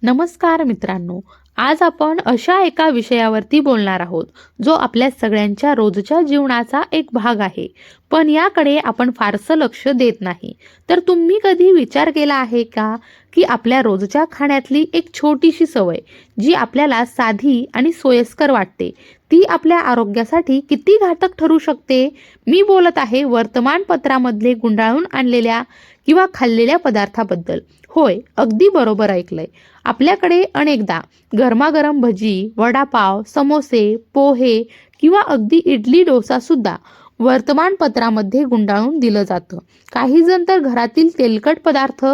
नमस्कार मित्रांनो, आज आपण अशा एका विषयावरती बोलणार आहोत जो आपल्या सगळ्यांच्या रोजच्या जीवनाचा एक भाग आहे, पण याकडे आपण फारसं लक्ष देत नाही. तर तुम्ही कधी विचार केला आहे का की आपल्या रोजच्या खाण्यातली एक छोटीशी सवय जी आपल्याला साधी आणि सोयीस्कर वाटते ती आपल्या आरोग्यासाठी किती घातक ठरू शकते? मी बोलत आहे वर्तमानपत्रामधले गुंडाळून आणलेल्या किंवा खाल्लेल्या पदार्थाबद्दल. होय, अगदी बरोबर ऐकलंय. आपल्याकडे अनेकदा गरमागरम भजी, वडापाव, समोसे, पोहे किंवा अगदी इडली डोसा सुद्धा वर्तमानपत्रामध्ये गुंडाळून दिलं जातं. काही जण तर घरातील तेलकट पदार्थ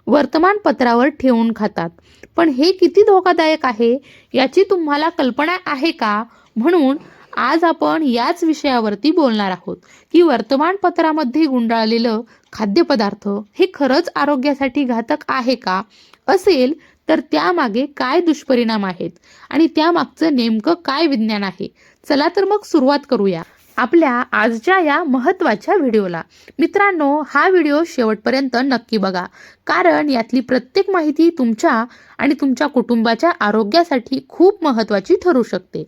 वर्तमानपत्रावर ठेवून खातात. पण हे किती धोकादायक आहे याची तुम्हाला कल्पना आहे का? म्हणून आज आपण याच विषयावरती बोलणार आहोत की वर्तमानपत्रामध्ये गुंडाळलेलं खाद्यपदार्थ हे खरंच आरोग्यासाठी घातक आहे का? असेल तर त्यामागे काय दुष्परिणाम आहेत आणि त्यामागचं नेमकं काय विज्ञान आहे? चला तर मग सुरुवात करूया आपल्या आजच्या या महत्त्वाच्या व्हिडिओला. मित्रांनो, हा व्हिडिओ शेवटपर्यंत नक्की बघा, कारण यातली प्रत्येक माहिती तुमच्या आणि तुमच्या कुटुंबाच्या आरोग्यासाठी खूप महत्त्वाची ठरू शकते.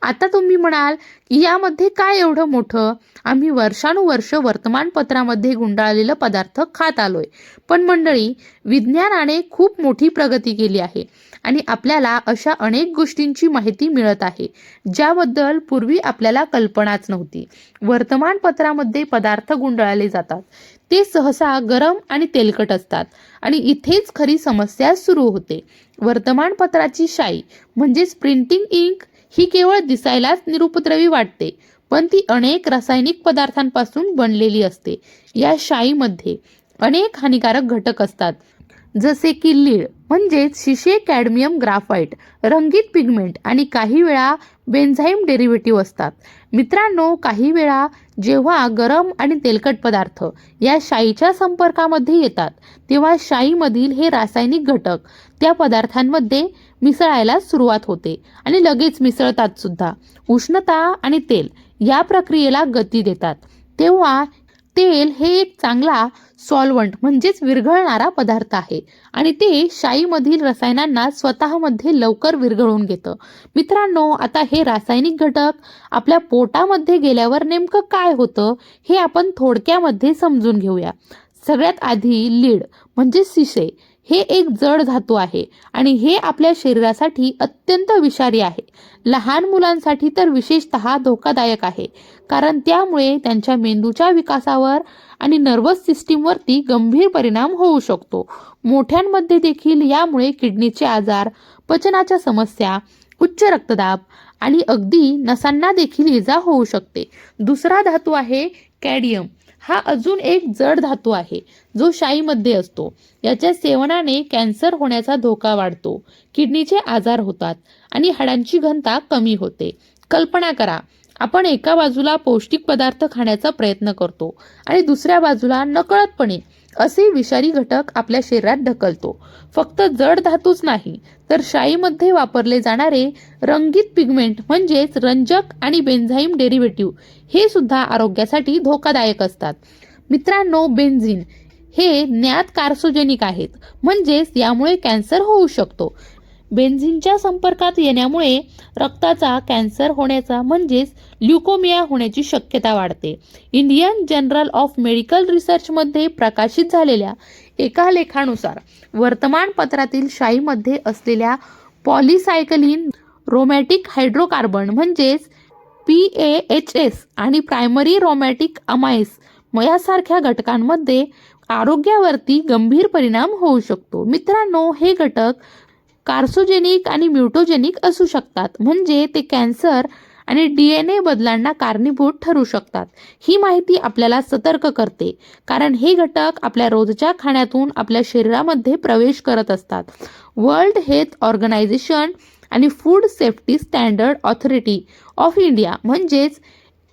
आता तुम्ही म्हणाल की यामध्ये काय एवढं मोठं? आम्ही वर्षानुवर्ष वर्तमानपत्रामध्ये गुंडाळलेलं पदार्थ खात आलोय. पण मंडळी, विज्ञानाने खूप मोठी प्रगती केली आहे आणि आपल्याला अशा अनेक गोष्टींची माहिती मिळत आहे ज्याबद्दल पूर्वी आपल्याला कल्पनाच नव्हती. वर्तमानपत्रामध्ये पदार्थ गुंडाळले जातात ते सहसा गरम आणि तेलकट असतात आणि इथेच खरी समस्या सुरू होते. वर्तमानपत्राची शाई म्हणजेच प्रिंटिंग इंक ही केवळ दिसायलाच निरुपद्रवी वाटते, पण ती अनेक रासायनिक पदार्थांपासून बनलेली असते. या शाईमध्ये अनेक हानिकारक घटक असतात, जसे की लीड म्हणजेच शिसे, कॅडमियम, ग्राफाइट, रंगीत पिगमेंट आणि काही वेळा बेन्झाईम डेरिव्हेटिव्ह असतात. मित्रांनो, काही वेळा जेव्हा गरम आणि तेलकट पदार्थ या शाईच्या संपर्कामध्ये येतात तेव्हा शाईमधील हे रासायनिक घटक त्या पदार्थांमध्ये मिसळायला सुरुवात होते आणि लगेच मिसळतात सुद्धा. उष्णता आणि तेल या प्रक्रियेला गती देतात. तेव्हा तेल हे एक चांगला सॉल्व्हंट म्हणजेच विरघळणारा पदार्थ आहे आणि ते शाईमधील रसायनांना स्वतःमध्ये लवकर विरघळून घेतं. मित्रांनो, आता हे रासायनिक घटक आपल्या पोटामध्ये गेल्यावर नेमकं काय होतं हे आपण थोडक्यामध्ये समजून घेऊया. सगळ्यात आधी लीड म्हणजे शिसे हे एक जड धातू आहे आणि हे आपल्या शरीरासाठी अत्यंत विषारी आहे. लहान मुलांसाठी तर विशेषतः धोकादायक आहे, कारण त्यामुळे त्यांच्या मेंदूच्या विकासावर आणि नर्वस सिस्टीमवरती गंभीर परिणाम होऊ शकतो. मोठ्यांमध्ये देखील यामुळे किडनीचे आजार, पचनाच्या समस्या, उच्च रक्तदाब आणि अगदी नसांना देखील इजा होऊ शकते. दुसरा धातू आहे कॅडमियम. हा अजून एक जड धातू आहे जो शाईमध्ये असतो. याच्या सेवनाने कॅन्सर होण्याचा धोका वाढतो, किडनीचे आजार होतात आणि हाडांची घनता कमी होते. कल्पना करा, आपण एका बाजूला पौष्टिक पदार्थ खाण्याचा प्रयत्न करतो आणि दुसऱ्या बाजूला नकळतपणे असे विषारी घटक आपल्या शरीरात ढकलतो. फक्त जड धातूच नाही, तर शाईमध्ये वापरले जाणारे रंगीत पिगमेंट म्हणजेच रंजक आणि बेन्झाईम डेरिव्हेटिव्ह हे सुद्धा आरोग्यासाठी धोकादायक असतात. मित्रांनो, बेन्झीन हे ज्ञात कार्सिनोजेनिक आहेत, म्हणजेच यामुळे कॅन्सर होऊ शकतो. बेन्झीनच्या संपर्कात येण्यामुळे रक्ताचा कॅन्सर होण्याचा म्हणजेच ल्युकोमिया होण्याची शक्यता वाढते. इंडियन जर्नल ऑफ मेडिकल रिसर्चमध्ये प्रकाशित झालेल्या एका लेखानुसार वर्तमानपत्रातील शाईमध्ये असलेल्या पॉलिसायक्लिन रोमॅटिक हायड्रोकार्बन म्हणजेच PAHS आणि प्रायमरी रोमॅटिक अमाइस यासारख्या घटकांमध्ये आरोग्यावरती गंभीर परिणाम होऊ शकतो. मित्रांनो, हे घटक कार्सिनोजेनिक आणि म्युटोजेनिक असू शकतात, म्हणजे ते कॅन्सर आणि DNA बदलांना कारणीभूत ठरू शकतात. ही माहिती आपल्याला सतर्क करते, कारण हे घटक आपल्या रोजच्या खाण्यातून आपल्या शरीरामध्ये प्रवेश करत असतात. वर्ल्ड हेल्थ ऑर्गनायझेशन आणि food safety standard authority of India म्हणजेच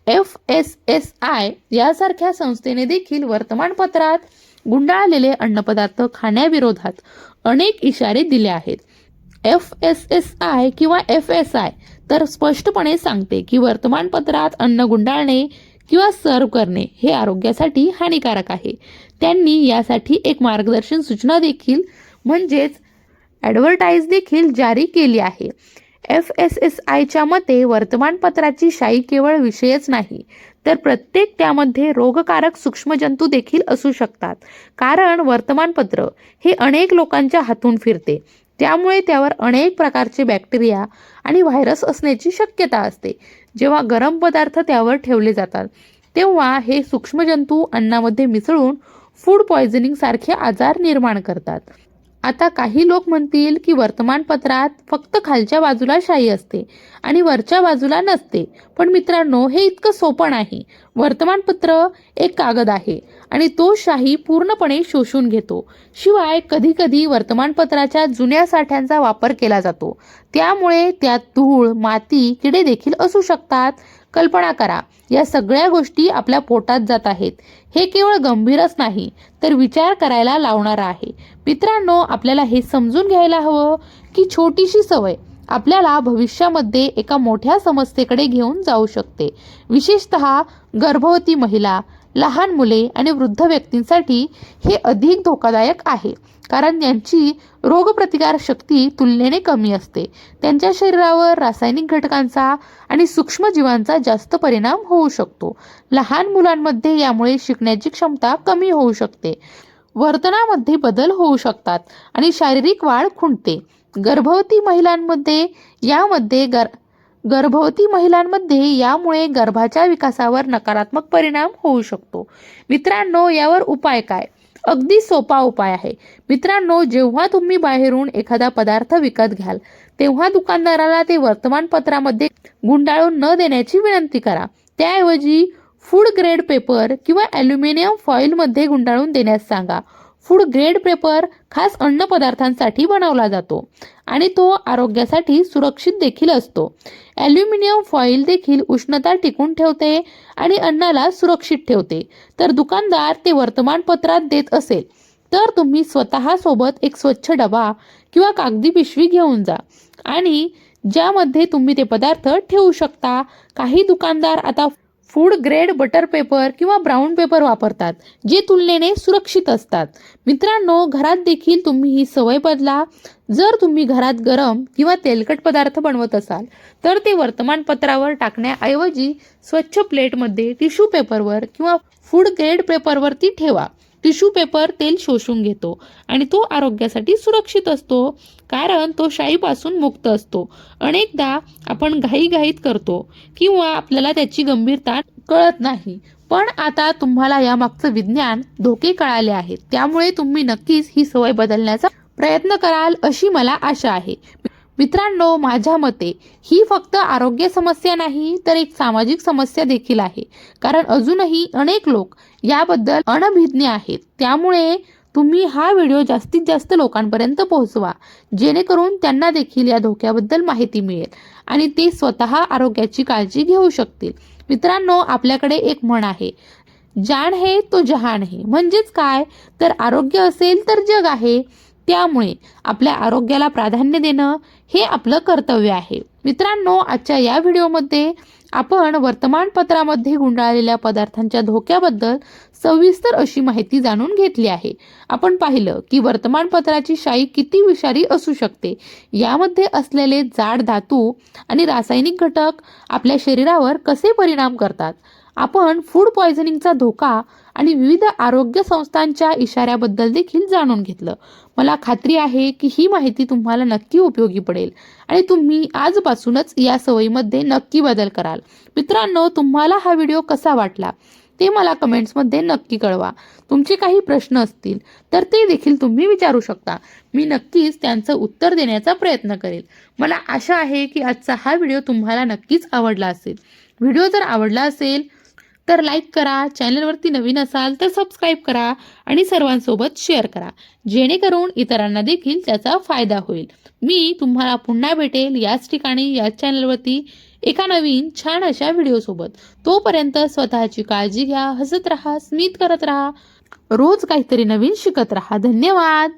FSSI यासारख्या संस्थेने देखील वर्तमानपत्रात गुंडाळलेले अन्नपदार्थ खाण्याविरोधात अनेक इशारे दिले आहेत. FSSI किंवा FSI तर स्पष्टपणे सांगते की वर्तमानपत्रात अन्न गुंडाळणे किंवा सर्व करणे हे आरोग्यासाठी हानिकारक आहे. त्यांनी यासाठी एक मार्गदर्शन सूचना देखील म्हणजेच ॲडव्हर्टाईज देखील जारी केली आहे. FSSAIच्या मते वर्तमानपत्राची शाई केवळ विषयच नाही, तर प्रत्येक त्यामध्ये रोगकारक सूक्ष्मजंतू देखील असू शकतात. कारण वर्तमानपत्र हे अनेक लोकांच्या हातून फिरते, त्यामुळे त्यावर अनेक प्रकारचे बॅक्टेरिया आणि व्हायरस असण्याची शक्यता असते. जेव्हा गरम पदार्थ त्यावर ठेवले जातात तेव्हा हे सूक्ष्मजंतू अन्नामध्ये मिसळून फूड पॉयझनिंग सारखे आजार निर्माण करतात. आता काही लोक म्हणतील की वर्तमानपत्रात फक्त खालच्या बाजूला शाई असते आणि वरच्या बाजूला नसते. पण मित्रांनो, हे इतकं सोपं नाही. वर्तमानपत्र एक कागद आहे आणि तो शाई पूर्णपणे शोषून घेतो. शिवाय कधीकधी वर्तमानपत्राच्या जुन्या साठ्यांचा वापर केला जातो, त्यामुळे त्यात धूळ, माती, किडे देखील असू शकतात. कल्पना करा, या सगळ्या गोष्टी आपल्या पोटात जात आहेत. हे केवळ गंभीरच नाही, तर विचार करायला लावणारं आहे. मित्रांनो, आपल्याला हे समजून घ्यायला हवं की छोटीशी सवय आपल्याला भविष्यामध्ये एका मोठ्या समस्येकडे घेऊन जाऊ शकते. विशेषतः गर्भवती महिला, लहान मुले आणि वृद्ध व्यक्तींसाठी हे अधिक धोकादायक आहे, कारण यांची रोगप्रतिकार शक्ती तुलनेने कमी असते. त्यांच्या शरीरावर रासायनिक घटकांचा आणि सूक्ष्मजीवांचा जास्त परिणाम होऊ शकतो. लहान मुलांमध्ये यामुळे शिकण्याची क्षमता कमी होऊ शकते, वर्तनामध्ये बदल होऊ शकतात आणि शारीरिक वाढ खुंटते. गर्भवती महिलांमध्ये यामुळे गर्भाच्या विकासावर नकारात्मक परिणाम होऊ शकतो. मित्रांनो, यावर उपाय काय? अगदी सोपा उपाय आहे. मित्रांनो, जेव्हा तुम्ही बाहेरून एखादा पदार्थ विकत घ्याल तेव्हा दुकानदाराला ते वर्तमानपत्रामध्ये गुंडाळून न देण्याची विनंती करा. त्याऐवजी फूड ग्रेड पेपर किंवा ॲल्युमिनियम फॉइलमध्ये गुंडाळून देण्यास सांगा. फूड ग्रेड पेपर खास अन्न पदार्थांसाठी बनवला जातो आणि तो आरोग्यासाठी सुरक्षित देखील असतो. ॲल्युमिनियम फॉइल देखील उष्णता टिकून ठेवते आणि अन्नाला सुरक्षित ठेवते. तर दुकानदार ते वर्तमानपत्रात देत असेल तर तुम्ही स्वतःसोबत एक स्वच्छ डबा किंवा कागदी पिशवी घेऊन जा आणि ज्यामध्ये तुम्ही ते पदार्थ ठेवू शकता. काही दुकानदार आता फूड ग्रेड बटर पेपर किंवा ब्राऊन पेपर वापरतात, जे तुलनेने सुरक्षित असतात. मित्रांनो, घरात देखील तुम्ही ही सवय बदला. जर तुम्ही घरात गरम किंवा तेलकट पदार्थ बनवत असाल तर ते वर्तमानपत्रावर टाकण्याऐवजी स्वच्छ प्लेटमध्ये टिश्यू पेपरवर किंवा फूड ग्रेड पेपरवरती ठेवा. टिश्यू पेपर तेल शोषून घेतो आणि तो आरोग्यासाठी सुरक्षित असतो, कारण तो शाईपासून मुक्त असतो. अनेकदा आपण घाईघाईत करतो किंवा आपल्याला त्याची गंभीरता कळत नाही. पण आता तुम्हाला यामागचं विज्ञान, धोके कळाले आहेत, त्यामुळे तुम्ही नक्कीच ही सवय बदलण्याचा प्रयत्न कराल अशी मला आशा आहे. मित्रांनो, माझ्या मते ही फक्त आरोग्य समस्या नाही, तर एक सामाजिक समस्या देखील आहे, कारण अजूनही अनेक लोक याबद्दल अनभिज्ञ आहेत. त्यामुळे तुम्ही हा व्हिडिओ जास्तीत जास्त लोकांपर्यंत पोहोचवा, जेणेकरून त्यांना देखील या धोक्याबद्दल माहिती मिळेल आणि ते स्वतः आरोग्याची काळजी घेऊ शकतील. मित्रांनो, आपल्याकडे एक म्हण आहे, जान है तो जहान है. म्हणजेच काय, तर आरोग्य असेल तर जग आहे. त्यामुळे आपल्या आरोग्याला प्राधान्य देणं हे आपलं कर्तव्य आहे. मित्रांनो, आजच्या या व्हिडिओमध्ये आपण वर्तमानपत्रामध्ये गुंडाळलेल्या पदार्थांच्या धोक्याबद्दल सविस्तर अशी माहिती जाणून घेतली आहे. आपण पाहिलं की वर्तमानपत्राची शाई किती विषारी असू शकते. यामध्ये असलेले जाड धातू आणि रासायनिक घटक आपल्या शरीरावर कसे परिणाम करतात. आपण फूड पॉयझनिंगचा धोका आणि विविध आरोग्य संस्थांच्या इशाऱ्याबद्दल देखील जाणून घेतलं. मला खात्री आहे की ही माहिती तुम्हाला नक्की उपयोगी पडेल आणि तुम्ही आजपासूनच या सवयीमध्ये नक्की बदल कराल. मित्रांनो, तुम्हाला हा व्हिडिओ कसा वाटला ते मला कमेंट्समध्ये नक्की कळवा. तुमचे काही प्रश्न असतील तर ते देखील तुम्ही विचारू शकता. मी नक्कीच त्यांचं उत्तर देण्याचा प्रयत्न करेल. मला आशा आहे की आजचा हा व्हिडिओ तुम्हाला नक्कीच आवडला असेल. व्हिडिओ जर आवडला असेल तर लाईक करा, चॅनलवरती नवीन असाल तर सबस्क्राईब करा आणि सर्वांसोबत शेअर करा, जेणेकरून इतरांना देखील त्याचा फायदा होईल. मी तुम्हाला पुन्हा भेटेल याच ठिकाणी, याच चॅनलवरती एका नवीन छान अशा व्हिडिओसोबत. तोपर्यंत स्वतःची काळजी घ्या, हसत राहा, स्मित करत राहा, रोज काहीतरी नवीन शिकत राहा. धन्यवाद.